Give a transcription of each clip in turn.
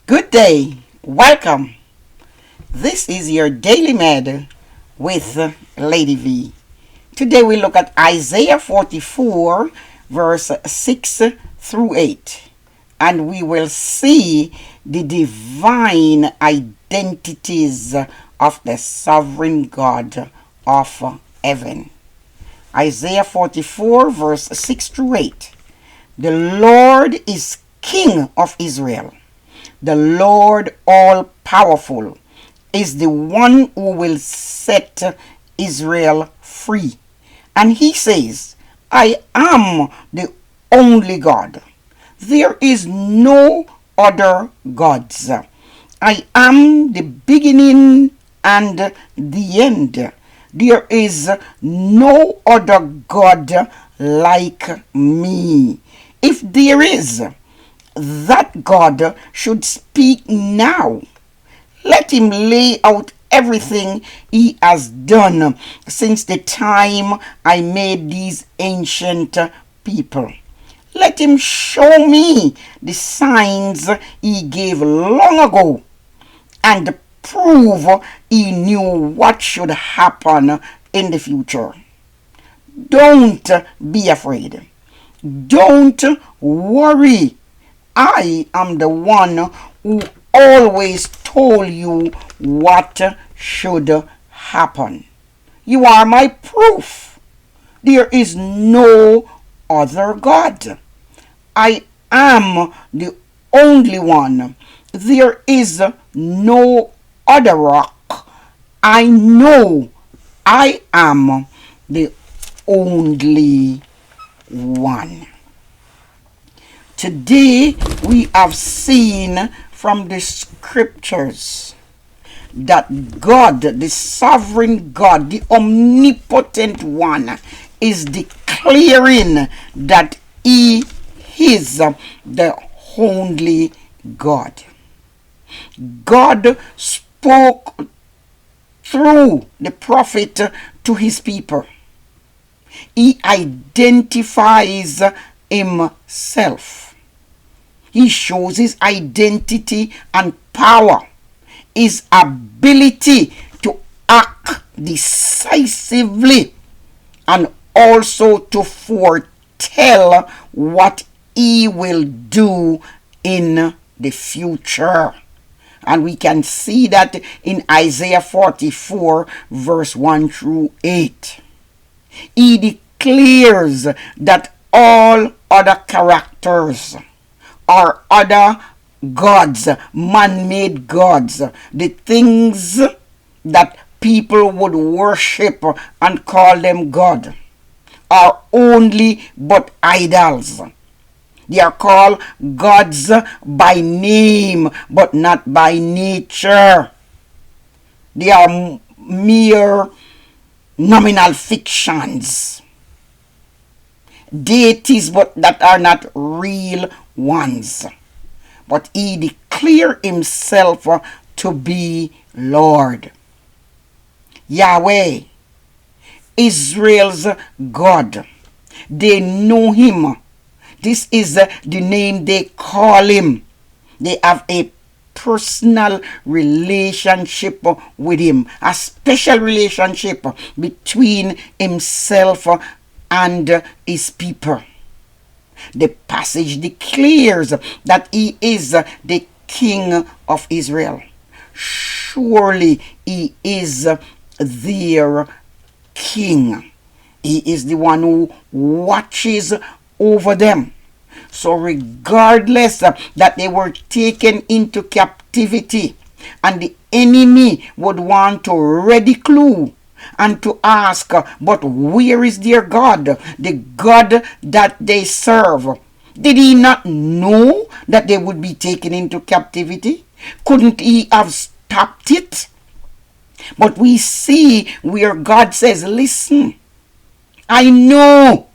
Good day, welcome. This is your Daily Med with Lady V. Today we look at Isaiah 44, verse 6 through 8, and we will see the divine identities of the sovereign God of heaven. Isaiah 44, verse 6 through 8. The Lord is King of Israel. The Lord all-powerful is the one who will set Israel free. And he says, I am the only God. There is no other gods. I am the beginning and the end. There is no other God like me. If there is, that God should speak now. Let him lay out everything he has done since the time I made these ancient people. Let him show me the signs he gave long ago and prove he knew what should happen in the future. Don't be afraid. Don't worry. I am the one who always told you what should happen. You are my proof. There is no other God. I am the only one. There is no other rock. I know I am the only one. Today we have seen from the scriptures that God, the sovereign God, the omnipotent one, is declaring that he is the only God. God spoke through the prophet to his people. He identifies himself. He shows his identity and power, his ability to act decisively, and also to foretell what he will do in the future. And we can see that in Isaiah 44, verse 1 through 8. He declares that all other characters or other gods, man-made gods, the things that people would worship and call them God, are only but idols. They are called gods by name, but not by nature. They are mere nominal fictions. Deities, but that are not real ones. But he declared himself to be Lord. Yahweh, Israel's God. They know him. This is the name they call him. They have a personal relationship with him, a special relationship between himself and his people. The passage declares that he is the King of Israel. Surely he is their king. He is the one who watches over them. So regardless that they were taken into captivity and the enemy would want to ridicule and to ask, but where is their God? The God that they serve. Did he not know that they would be taken into captivity? Couldn't he have stopped it? But we see where God says, listen, I know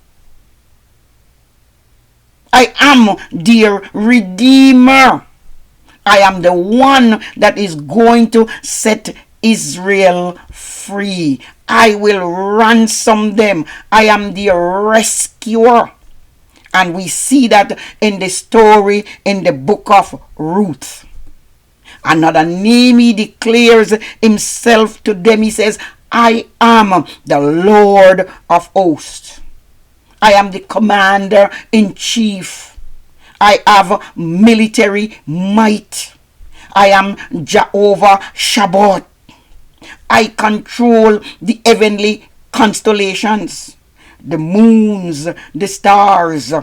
I am their Redeemer. I am the one that is going to set Israel free. I will ransom them. I am their rescuer. And we see that in the story in the book of Ruth. Another name he declares himself to them. He says, I am the Lord of hosts. I am the commander in chief. I have military might. I am Jehovah Shabbat. I control the heavenly constellations, the moons, the stars.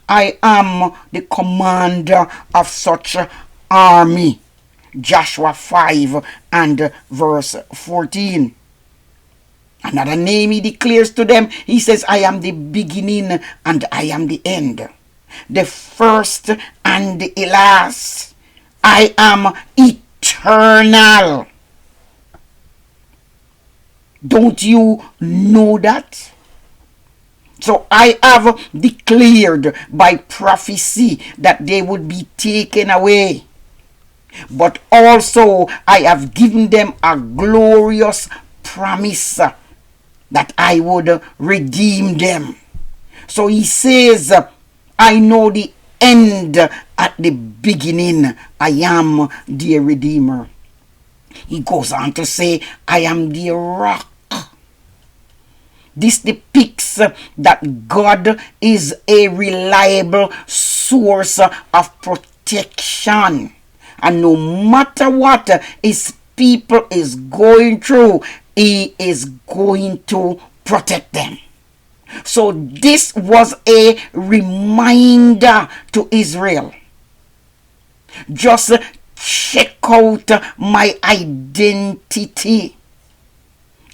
I am the commander of such army. Joshua 5 and verse 14. Another name he declares to them. He says, I am the beginning and I am the end, the first and the last. I am eternal. Don't you know that? So I have declared by prophecy that they would be taken away. But also I have given them a glorious promise that I would redeem them. So he says, I know the end at the beginning. I am the Redeemer. He goes on to say, I am the rock. This depicts that God is a reliable source of protection. And no matter what his people is going through, he is going to protect them. So this was a reminder to Israel. Just check out my identity.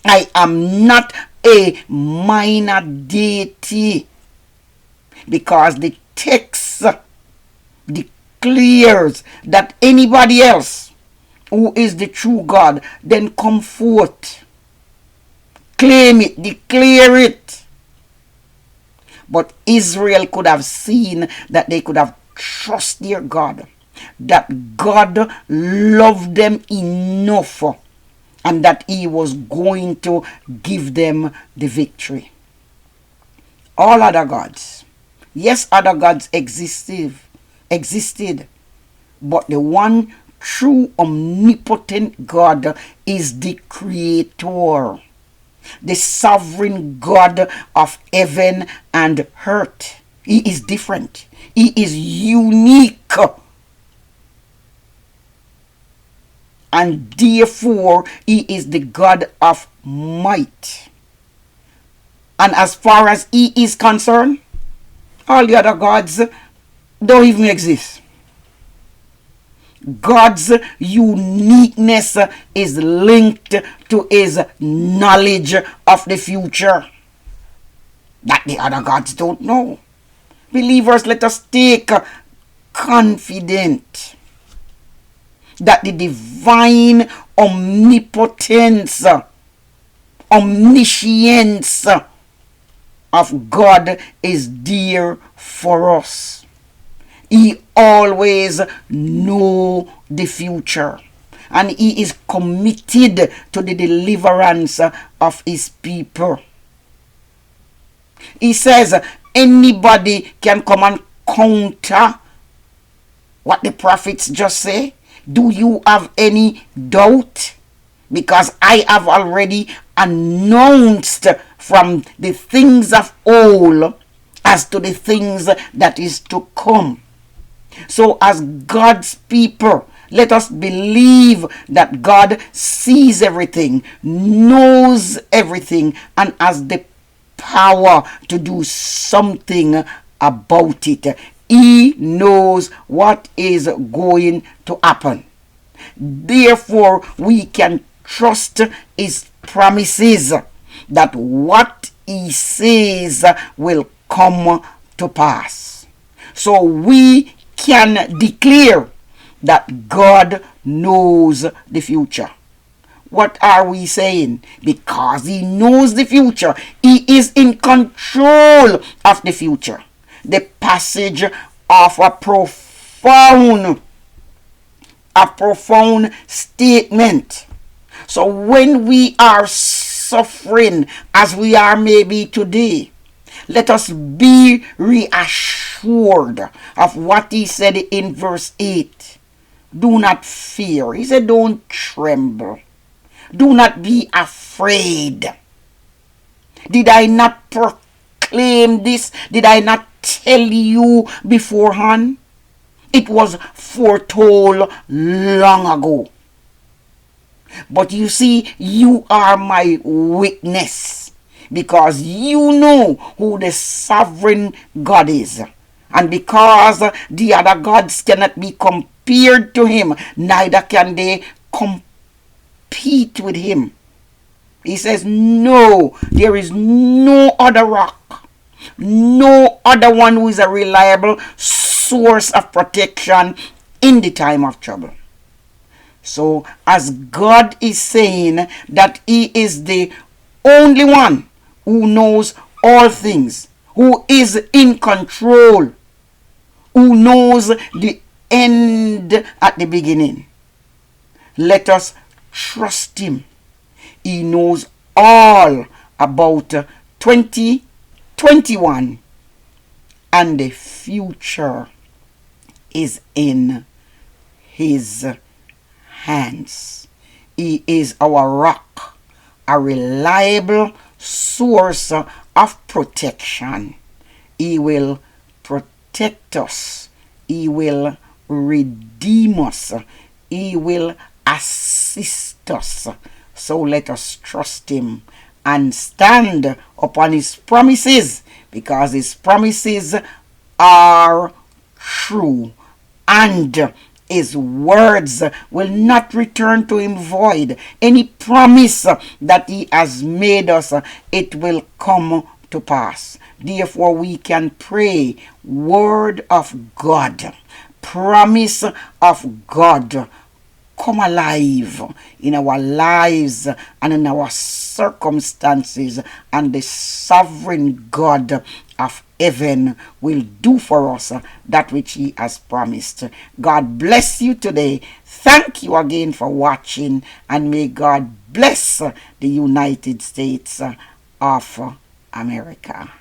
I am not a minor deity, because the text declares that anybody else who is the true God, then come forth, claim it, declare it. But Israel could have seen that they could have trust their God, that God loved them enough, and that he was going to give them the victory. All other gods, yes, other gods existed, but the one true omnipotent God is the creator, the sovereign God of heaven and earth. He is different. He is unique. And therefore, he is the God of might. And as far as he is concerned, all the other gods don't even exist. God's uniqueness is linked to his knowledge of the future that the other gods don't know. Believers, let us take confidence that the divine omnipotence, omniscience of God is dear for us. He always knows the future, and he is committed to the deliverance of his people. He says anybody can come and counter what the prophets just say. Do you have any doubt? Because I have already announced from the things of old as to the things that is to come. So as God's people, let us believe that God sees everything, knows everything, and has the power to do something about it. He knows what is going to happen. Therefore, we can trust his promises that what he says will come to pass. So we can declare that God knows the future. What are we saying? Because he knows the future, he is in control of the future. The passage of a profound statement. So when we are suffering as we are maybe today, let us be reassured of what he said in verse 8. Do not fear. He said, don't tremble. Do not be afraid. Did I not proclaim this? Did I not tell you beforehand? It was foretold long ago. But you see, you are my witness because you know who the sovereign God is. And because the other gods cannot be compared to him, neither can they compete with him. He says, no, there is no other rock, no other one who is a reliable source of protection in the time of trouble. So, as God is saying that he is the only one who knows all things, who is in control, who knows the end at the beginning, let us trust him. He knows all about 2021, and the future is in his hands. He is our rock, a reliable source of protection. He will protect us. He will redeem us. He will assist us. So let us trust him and stand upon his promises, because his promises are true, and his words will not return to him void. Any promise that he has made us, it will come to pass. Therefore we can pray, word of God, promise of God, come alive in our lives and in our circumstances, and the sovereign God of heaven will do for us that which he has promised. God bless you today. Thank you again for watching, and may God bless the United States of America.